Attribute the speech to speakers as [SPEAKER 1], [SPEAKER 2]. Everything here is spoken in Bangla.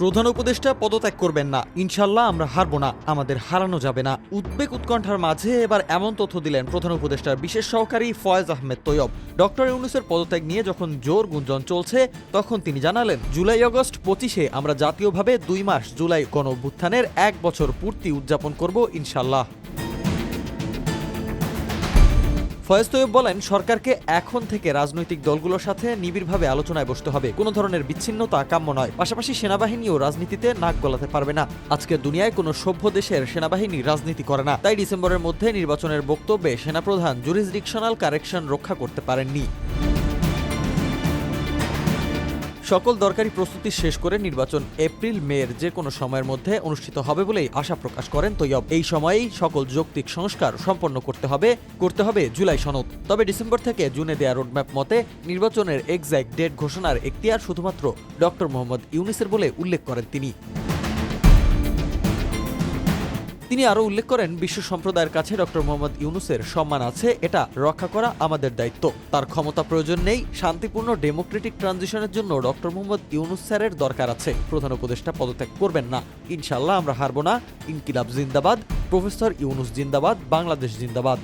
[SPEAKER 1] প্রধান উপদেষ্টা পদত্যাগ করবেন না, ইনশাল্লাহ আমরা হারব না, আমাদের হারানো যাবে না। উদ্বেগ উৎকণ্ঠার মাঝে এবার এমন তথ্য দিলেন প্রধান উপদেষ্টার বিশেষ সহকারী ফয়েজ আহমেদ তৈয়ব। ডক্টর ইউনূসের পদত্যাগ নিয়ে যখন জোর গুঞ্জন চলছে, তখন তিনি জানালেন, জুলাই আগস্ট 25-এ আমরা জাতীয়ভাবে 2 মাস জুলাই গণঅভ্যুত্থানের 1 বছর পূর্তি উদযাপন করব ইনশাল্লাহ। ফয়েজ তৈয়ব বলেন, সরকারকে এখন থেকে রাজনৈতিক দলগুলোর সাথে নিবিড়ভাবে আলোচনায় বসতে হবে। কোনো ধরনের বিচ্ছিন্নতা কাম্য নয়। পাশাপাশি সেনাবাহিনীও রাজনীতিতে নাক গলাতে পারবে না। আজকের দুনিয়ায় কোনো সভ্য দেশের সেনাবাহিনী রাজনীতি করে না। তাই ডিসেম্বরের মধ্যে নির্বাচনের বক্তব্যে সেনাপ্রধান জুরিসডিকশনাল কারেকশন রক্ষা করতে পারেননি। সকল দরকারি প্রস্তুতি শেষ করে নির্বাচন এপ্রিল-মের যে কোনো সময়ের মধ্যে অনুষ্ঠিত হবে বলেই আশা প্রকাশ করেন তৈয়ব। এই সময়েই সকল যৌক্তিক সংস্কার সম্পন্ন করতে হবে জুলাই সনদ। তবে ডিসেম্বর থেকে জুনে দেয়া রোডম্যাপ মতে নির্বাচনের এক্স্যাক্ট ডেট ঘোষণার এখতিয়ার শুধুমাত্র ডক্টর মোহাম্মদ ইউনূসের বলে উল্লেখ করেন তিনি আরও উল্লেখ করেন, বিশ্ব সম্প্রদায়ের কাছে ডক্টর মোহাম্মদ ইউনূসের সম্মান আছে, এটা রক্ষা করা আমাদের দায়িত্ব। তার ক্ষমতা প্রয়োজন নেই, শান্তিপূর্ণ ডেমোক্রেটিক ট্রানজিশনের জন্য ডক্টর মোহাম্মদ ইউনূস স্যারের দরকার আছে। প্রধান উপদেষ্টা পদত্যাগ করবেন না, ইনশাল্লাহ আমরা হারব না। ইনকিলাব জিন্দাবাদ, প্রফেসর ইউনূস জিন্দাবাদ, বাংলাদেশ জিন্দাবাদ।